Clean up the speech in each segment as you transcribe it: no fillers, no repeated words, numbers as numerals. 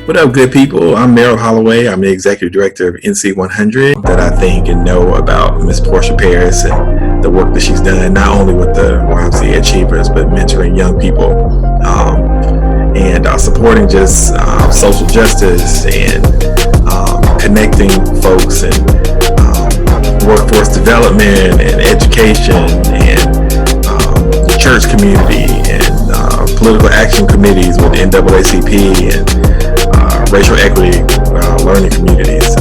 What up, good people? I'm Merrill Holloway. I'm the executive director of NC 100. That I think and know about Miss Portia Paris and the work that she's done, not only with the YMCA Achievers, but mentoring young people and supporting just social justice and connecting folks and workforce development and education and the church community and political action committees with NAACP and racial equity learning communities.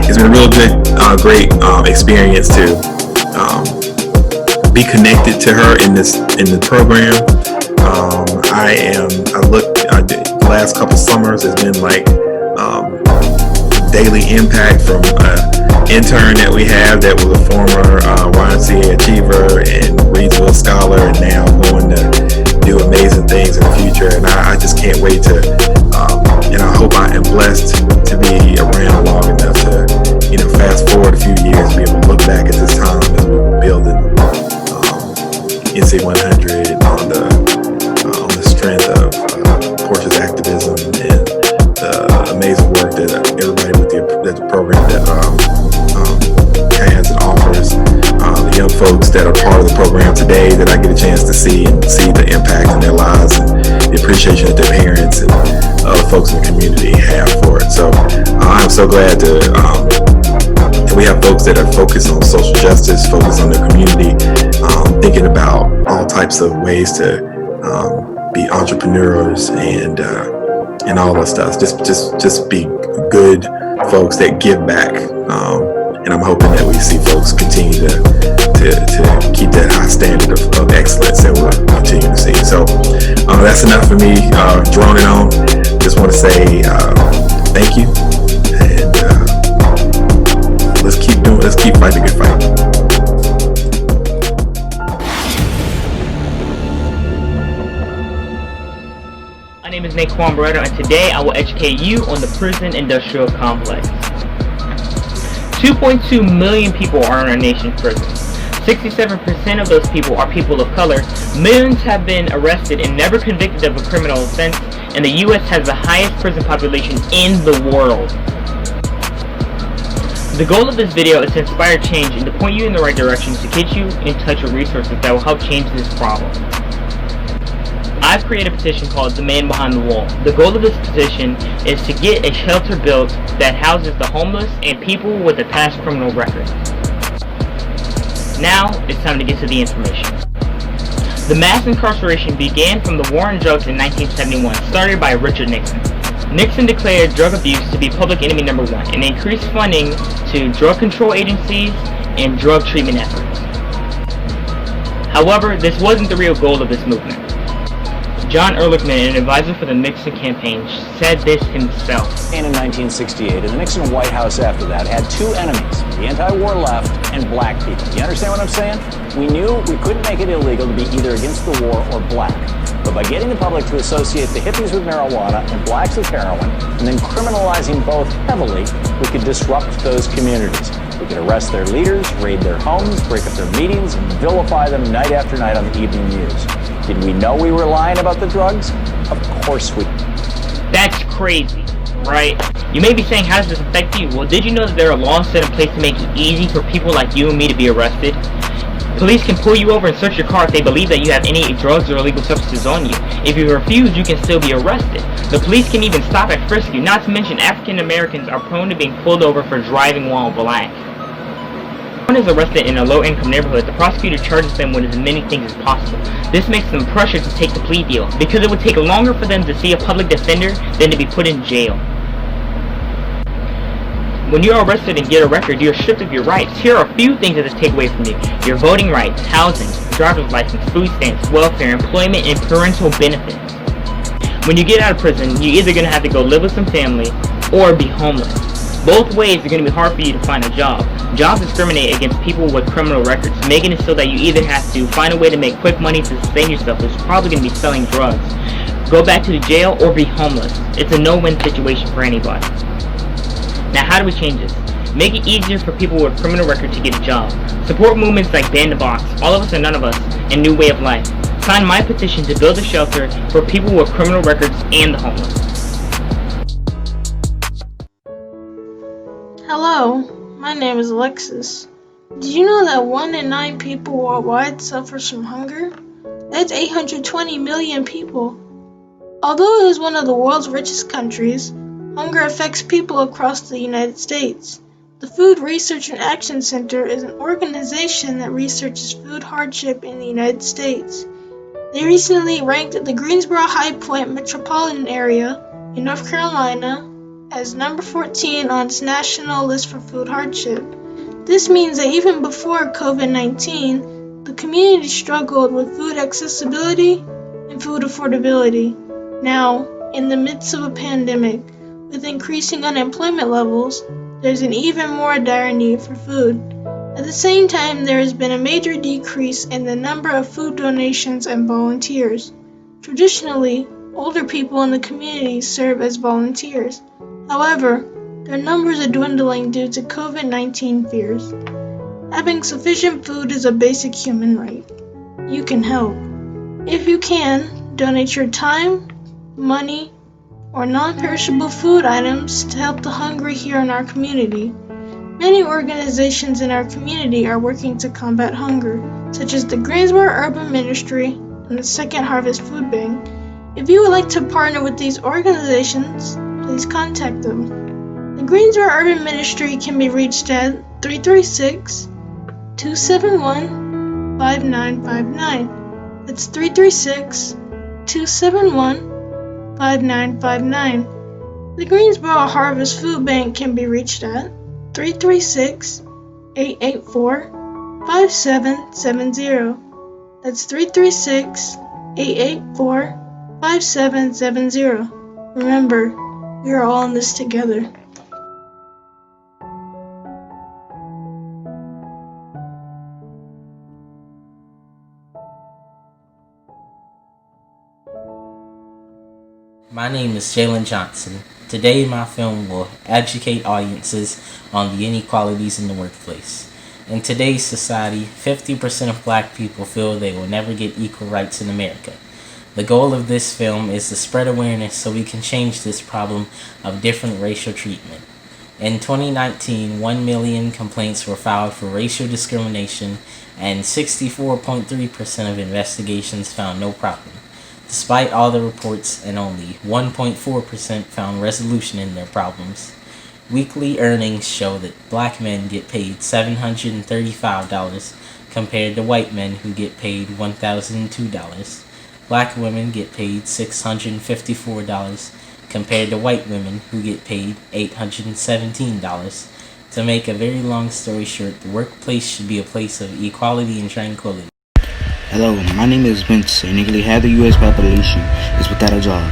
It's been a real good, great experience to be connected to her in the program. The last couple summers has been like daily impact from an intern that we have that was a former YMCA Achiever and Reedsville Scholar, and now going to do amazing things in the future. And I just can't wait to, and I hope I am blessed to be around long enough to, fast forward a few years, be able to look back at this time as we were building NC 100 on the strength of Portia's activism and the amazing work that everybody with the program that has and offers. The young folks that are part of the program today that I get a chance to see the impact in their lives and the appreciation that their parents and other folks in the community have for it. So I'm so glad that we have folks that are focused on social justice, focused on their community, thinking about all types of ways to be entrepreneurs and all that stuff. Just be good folks that give back. And I'm hoping that we see folks continue to keep that high standard of excellence that we're continuing to see. So that's enough for me droning on. Just want to say thank you, and let's keep fighting the good fight. My name is Naquan Barreto, and today I will educate you on the prison industrial complex. 2.2 million people are in our nation's prisons. 67% of those people are people of color. Millions have been arrested and never convicted of a criminal offense, and the U.S. has the highest prison population in the world. The goal of this video is to inspire change and to point you in the right direction to get you in touch with resources that will help change this problem. I've created a petition called The Man Behind the Wall. The goal of this petition is to get a shelter built that houses the homeless and people with a past criminal record. Now, it's time to get to the information. The mass incarceration began from the war on drugs in 1971, started by Richard Nixon. Nixon declared drug abuse to be public enemy number one and increased funding to drug control agencies and drug treatment efforts. However, this wasn't the real goal of this movement. John Ehrlichman, an advisor for the Nixon campaign, said this himself. In 1968, and the Nixon White House after that had two enemies, the anti-war left and black people. You understand what I'm saying? We knew we couldn't make it illegal to be either against the war or black. But by getting the public to associate the hippies with marijuana and blacks with heroin, and then criminalizing both heavily, we could disrupt those communities. We could arrest their leaders, raid their homes, break up their meetings, and vilify them night after night on the evening news. Did we know we were lying about the drugs? Of course we did. That's crazy, right? You may be saying, how does this affect you? Well, did you know that there are laws set in place to make it easy for people like you and me to be arrested? Police can pull you over and search your car if they believe that you have any drugs or illegal substances on you. If you refuse, you can still be arrested. The police can even stop and frisk you, not to mention African Americans are prone to being pulled over for driving while black. When someone is arrested in a low-income neighborhood, the prosecutor charges them with as many things as possible. This makes them pressured to take the plea deal, because it would take longer for them to see a public defender than to be put in jail. When you are arrested and get a record, you are stripped of your rights. Here are a few things that this take away from you. Your voting rights, housing, driver's license, food stamps, welfare, employment, and parental benefits. When you get out of prison, you're either going to have to go live with some family or be homeless. Both ways are going to be hard for you to find a job. Jobs discriminate against people with criminal records, making it so that you either have to find a way to make quick money to sustain yourself, which is probably going to be selling drugs, go back to the jail, or be homeless. It's a no-win situation for anybody. Now, how do we change this? Make it easier for people with criminal records to get a job. Support movements like Ban the Box, All of Us or None of Us, and New Way of Life. Sign my petition to build a shelter for people with criminal records and the homeless. Hello, my name is Alexis. Did you know that 1 in 9 people worldwide suffers from hunger? That's 820 million people. Although it is one of the world's richest countries, hunger affects people across the United States. The Food Research and Action Center is an organization that researches food hardship in the United States. They recently ranked the Greensboro-High Point metropolitan area in North Carolina as number 14 on its national list for food hardship. This means that even before COVID-19, the community struggled with food accessibility and food affordability. Now, in the midst of a pandemic, with increasing unemployment levels, there's an even more dire need for food. At the same time, there has been a major decrease in the number of food donations and volunteers. Traditionally, older people in the community serve as volunteers. However, their numbers are dwindling due to COVID-19 fears. Having sufficient food is a basic human right. You can help. If you can, donate your time, money, or non-perishable food items to help the hungry here in our community. Many organizations in our community are working to combat hunger, such as the Greensboro Urban Ministry and the Second Harvest Food Bank. If you would like to partner with these organizations, please contact them. The Greensboro Urban Ministry can be reached at 336-271-5959. That's 336-271-5959. The Greensboro Harvest Food Bank can be reached at 336-884-5770. That's 336-884-5770. Remember, we are all in this together. My name is Jalen Johnson. Today my film will educate audiences on the inequalities in the workplace. In today's society, 50% of black people feel they will never get equal rights in America. The goal of this film is to spread awareness so we can change this problem of different racial treatment. In 2019, 1 million complaints were filed for racial discrimination and 64.3% of investigations found no problem. Despite all the reports, and only 1.4% found resolution in their problems. Weekly earnings show that black men get paid $735 compared to white men who get paid $1,002. Black women get paid $654 compared to white women who get paid $817. To make a very long story short, the workplace should be a place of equality and tranquility. Hello, my name is Vince, and nearly half the U.S. population is without a job.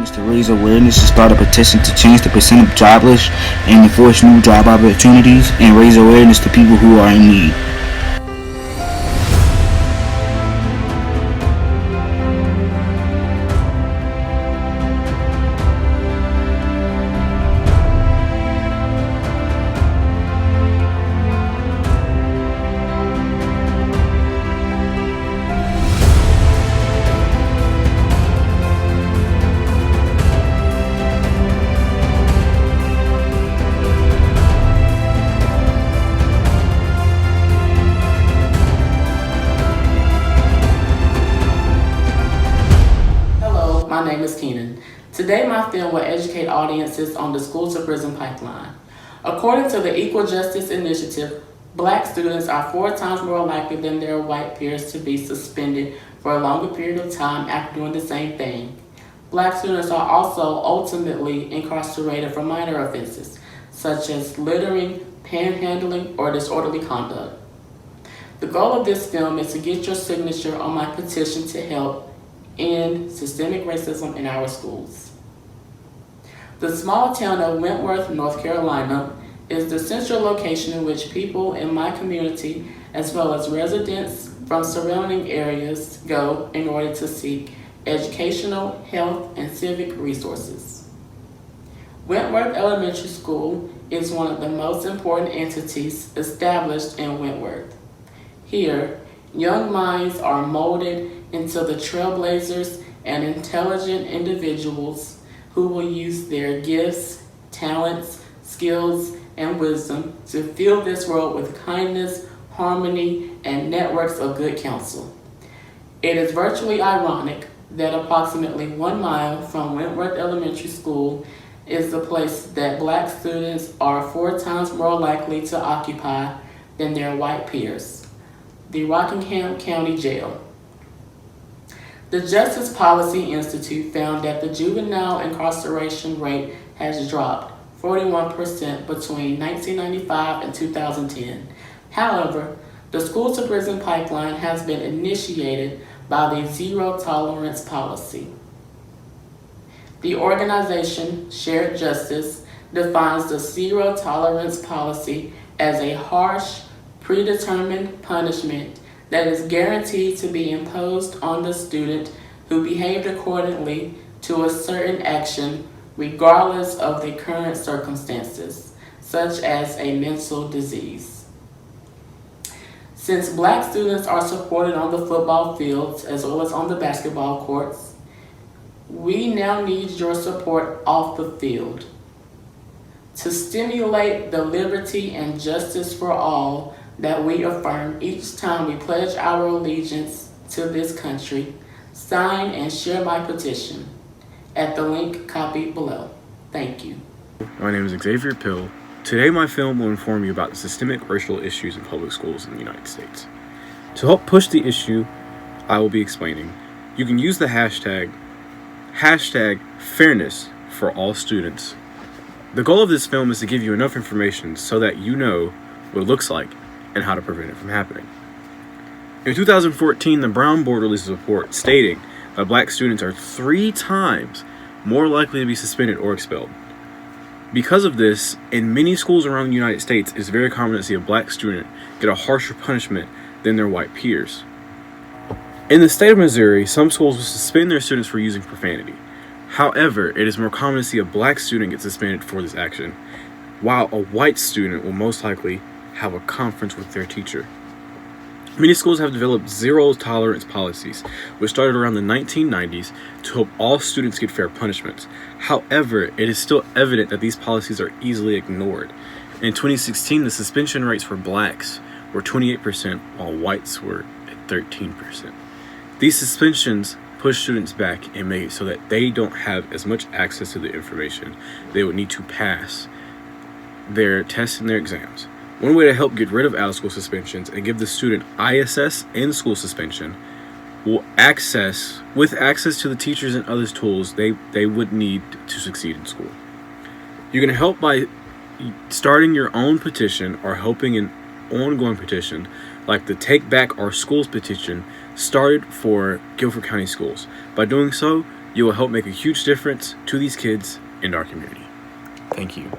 Is to raise awareness and start a petition to change the percent of jobless and enforce new job opportunities and raise awareness to people who are in need. My name is Keenan. Today my film will educate audiences on the school-to-prison pipeline. According to the Equal Justice Initiative, black students are 4 times more likely than their white peers to be suspended for a longer period of time after doing the same thing. Black students are also ultimately incarcerated for minor offenses, such as littering, panhandling, or disorderly conduct. The goal of this film is to get your signature on my petition to help end systemic racism in our schools. The small town of Wentworth, North Carolina, is the central location in which people in my community, as well as residents from surrounding areas, go in order to seek educational, health, and civic resources. Wentworth Elementary School is one of the most important entities established in Wentworth. Here, young minds are molded into the trailblazers and intelligent individuals who will use their gifts, talents, skills, and wisdom to fill this world with kindness, harmony, and networks of good counsel. It is virtually ironic that approximately 1 mile from Wentworth Elementary School is the place that Black students are 4 times more likely to occupy than their white peers, the Rockingham County Jail. The Justice Policy Institute found that the juvenile incarceration rate has dropped 41% between 1995 and 2010. However, the School to Prison pipeline has been initiated by the Zero Tolerance Policy. The organization Shared Justice defines the Zero Tolerance Policy as a harsh, predetermined punishment that is guaranteed to be imposed on the student who behaved accordingly to a certain action regardless of the current circumstances, such as a mental disease. Since Black students are supported on the football fields as well as on the basketball courts, we now need your support off the field. To stimulate the liberty and justice for all that we affirm each time we pledge our allegiance to this country, sign and share my petition at the link copied below. Thank you. My name is Xavier Pill. Today my film will inform you about the systemic racial issues in public schools in the United States. To help push the issue I will be explaining, you can use the hashtag fairness for all students. The goal of this film is to give you enough information so that you know what it looks like and how to prevent it from happening. In 2014, the Brown Board released a report stating that Black students are 3 times more likely to be suspended or expelled. Because of this, in many schools around the United States, it's very common to see a Black student get a harsher punishment than their white peers. In the state of Missouri, some schools will suspend their students for using profanity. However, it is more common to see a Black student get suspended for this action, while a white student will most likely have a conference with their teacher. Many schools have developed zero tolerance policies, which started around the 1990s to help all students get fair punishments. However, it is still evident that these policies are easily ignored. In 2016, the suspension rates for Blacks were 28%, while whites were at 13%. These suspensions push students back and make it so that they don't have as much access to the information they would need to pass their tests and their exams. One way to help get rid of out-of-school suspensions and give the student ISS and school suspension with access to the teachers and other tools they would need to succeed in school. You can help by starting your own petition or helping an ongoing petition like the Take Back Our Schools petition started for Guilford County Schools. By doing so, you will help make a huge difference to these kids and our community. Thank you.